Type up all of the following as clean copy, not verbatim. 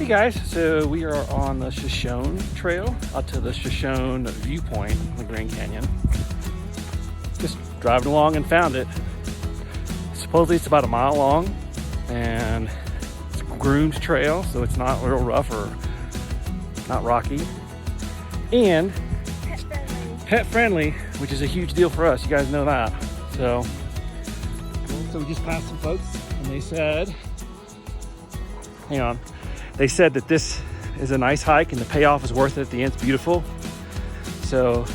guys, so we are on the Shoshone Trail out to the Shoshone viewpoint in the Grand Canyon. Just driving along and found it. Supposedly it's about a mile long and it's a groomed trail, so it's not real rough or not rocky. And pet friendly, which is a huge deal for us. You guys know that. So we just passed some folks and they said, hang on. They said that this is a nice hike and the payoff is worth it at the end. It's beautiful. So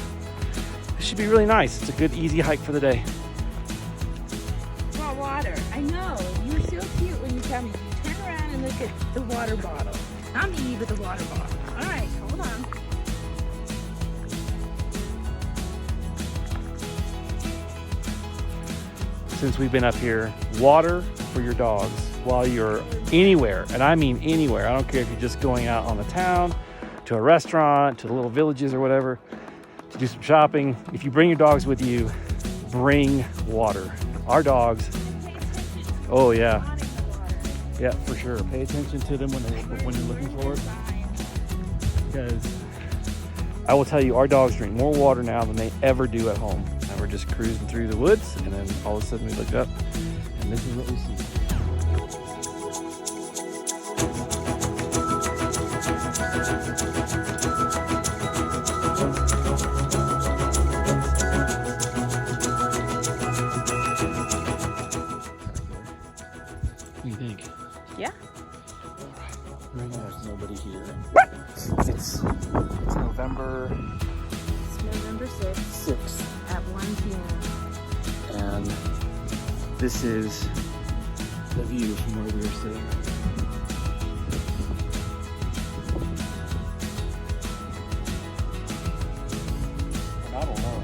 it should be really nice. It's a good, easy hike for the day. Want water? I know. You were so cute when you tell me. You turn around and look at the water bottle. I'm me with the water bottle. All right, hold on. Since we've been up here, water for your dogs while you're anywhere, and I mean anywhere. I don't care if you're just going out on the town, to a restaurant, to the little villages or whatever, to do some shopping. If you bring your dogs with you, bring water. Our dogs, oh yeah, yeah, for sure. Pay attention to them when you're looking for it, because I will tell you, our dogs drink more water now than they ever do at home. And we're just cruising through the woods, and then all of a sudden we look up, and this is what we see. What do you think? Yeah. Right now there's nobody here. It's November 6th. At 1 p.m. And this is the view from where we are sitting. And I don't know.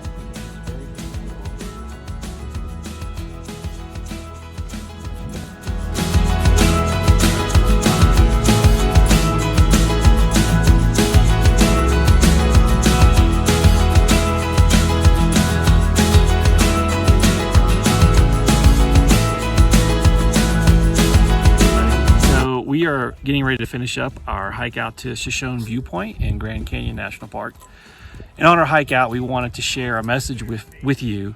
It's very beautiful. We are getting ready to finish up our hike out to Shoshone Viewpoint in Grand Canyon National Park. And on our hike out, we wanted to share a message with you.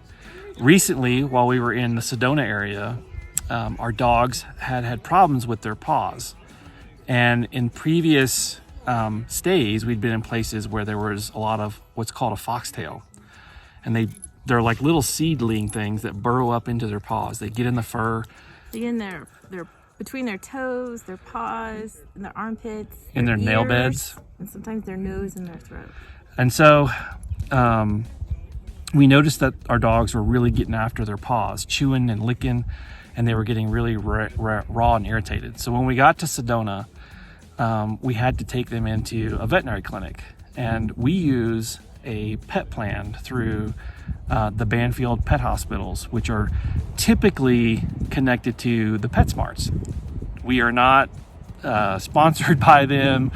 Recently, while we were in the Sedona area, our dogs had problems with their paws. And in previous stays, we'd been in places where there was a lot of what's called a foxtail. And they're like little seedling things that burrow up into their paws. They get in the fur. They get in their between their toes, their paws, and their armpits, in their nail ears, beds, and sometimes their nose and their throat. And so we noticed that our dogs were really getting after their paws, chewing and licking, and they were getting really raw and irritated. So when we got to Sedona, we had to take them into a veterinary clinic, and we use a pet plan through the Banfield Pet Hospitals, which are typically connected to the Petsmarts. We are not sponsored by them.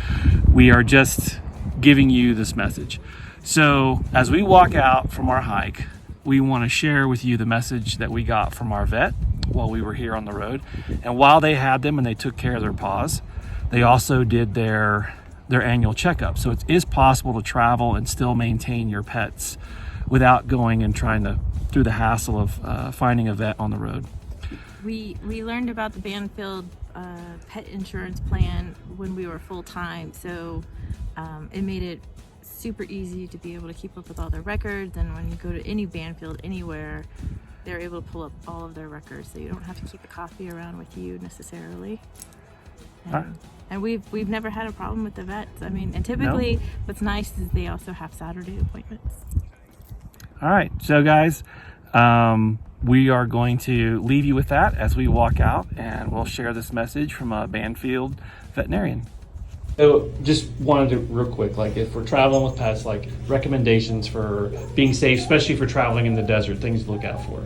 We are just giving you this message. So as we walk out from our hike, we want to share with you the message that we got from our vet while we were here on the road. And while they had them and they took care of their paws, they also did their annual checkup. So it is possible to travel and still maintain your pets without going and trying to through the hassle of finding a vet on the road. We learned about the Banfield pet insurance plan when we were full-time, so it made it super easy to be able to keep up with all their records, and when you go to any Banfield anywhere, they're able to pull up all of their records, so you don't have to keep a copy around with you necessarily. And we've never had a problem with the vets. I mean, and typically what's nice is they also have Saturday appointments. All right, so guys, we are going to leave you with that as we walk out, and we'll share this message from a Banfield veterinarian. So just wanted to real quick, like if we're traveling with pets, like recommendations for being safe, especially for traveling in the desert, things to look out for.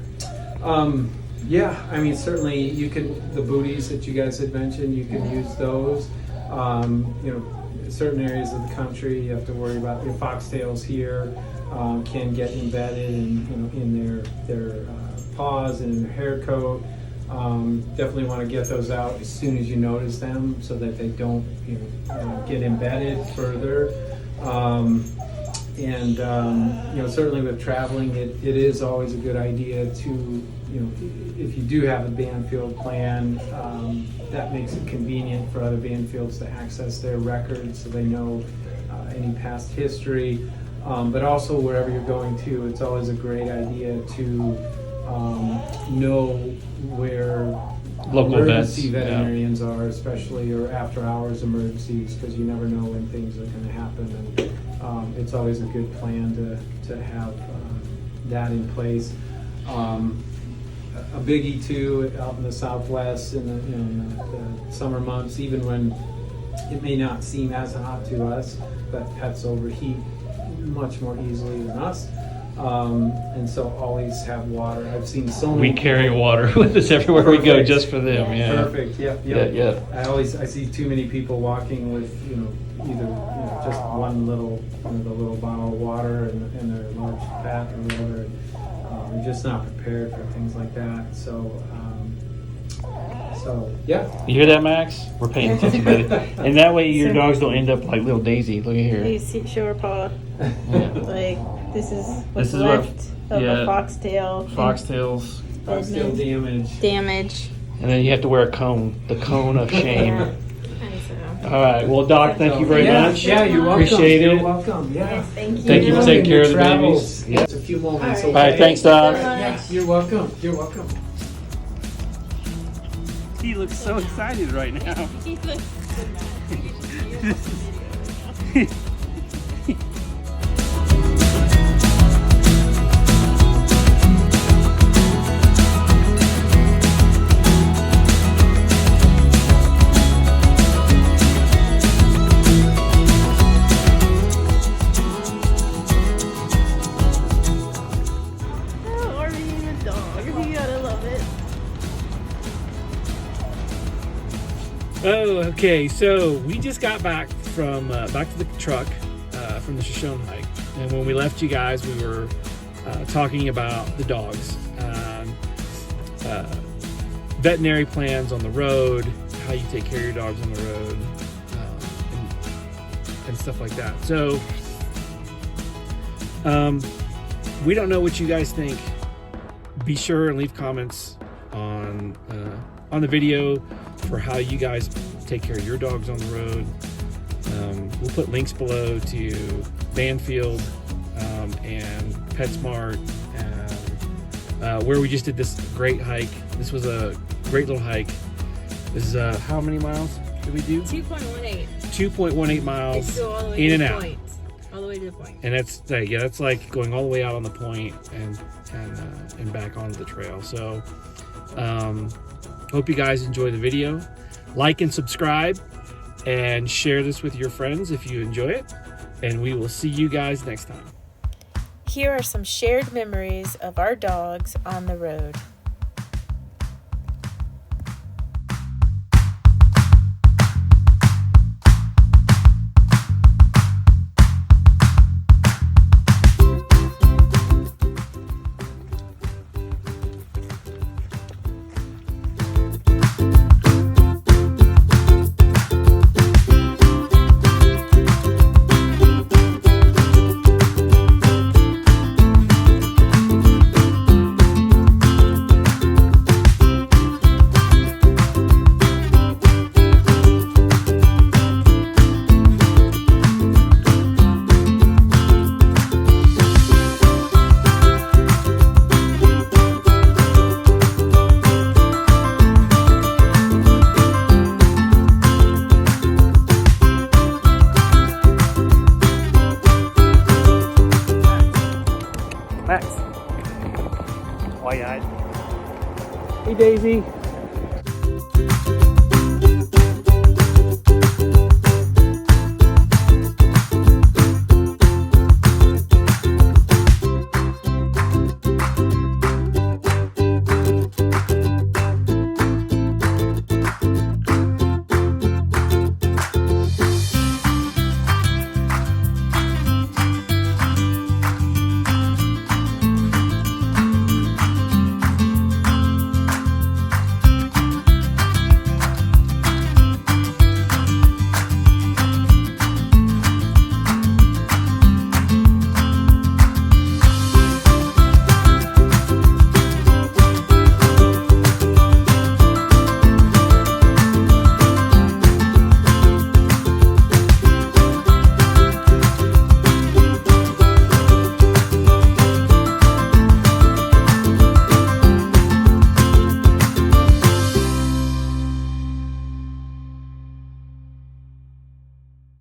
Yeah, I mean, certainly you could, the booties that you guys had mentioned, you could use those. You know, certain areas of the country, you have to worry about your foxtails here can get embedded in, you know, in their paws and in their hair coat. Definitely want to get those out as soon as you notice them so that they don't get embedded further. Certainly with traveling, it is always a good idea to, if you do have a Banfield plan, that makes it convenient for other Banfields to access their records so they know any past history. But also wherever you're going to, it's always a great idea to know where Local emergency vets, veterinarians are, especially or after hours emergencies, because you never know when things are going to happen. And it's always a good plan to have that in place. A biggie too, out in the Southwest in the summer months, even when it may not seem as hot to us, but pets overheat much more easily than us. And so always have water. I've seen so many. We carry water with us everywhere we go, just for them. Yeah. Perfect. Yep. Yeah. I see too many people walking with either just one little the little bottle of water and their large pet or whatever. You're just not prepared for things like that. So yeah. You hear that, Max? We're paying attention, buddy. And that way your dogs don't end up like little Daisy. Look at here. You see, show her paw. Yeah. Like this is what's This is left of yeah. a foxtail. Foxtails. Still Damage. And then you have to wear a cone. The cone of shame. Yeah. And so, All right. Well, Doc, thank you very much. Yeah, you're welcome. Appreciate it. You're welcome. Yeah. yes, thank you. Thank you for taking care of the Travels. babies. Yeah. It's a few moments. All All right. Thanks, Doc. Yeah, you're welcome. You're welcome. He looks so excited right now. He looks Oh, okay. So we just got back from back to the truck from the Shoshone hike, and when we left you guys, we were talking about the dogs, veterinary plans on the road, how you take care of your dogs on the road, and stuff like that. So we don't know what you guys think. Be sure and leave comments on the video for how you guys take care of your dogs on the road. We'll put links below to Banfield and Petsmart, and where we just did this great hike. This was a great little hike. This is how many miles did we do? 2.18. 2.18 miles Go all the way in to and the out. point. All the way to the point. And that's like going all the way out on the point and back onto the trail. So hope you guys enjoy the video. Like and subscribe and share this with your friends if you enjoy it. And we will see you guys next time. Here are some shared memories of our dogs on the road. Max. Wide-eyed. Hey, Daisy.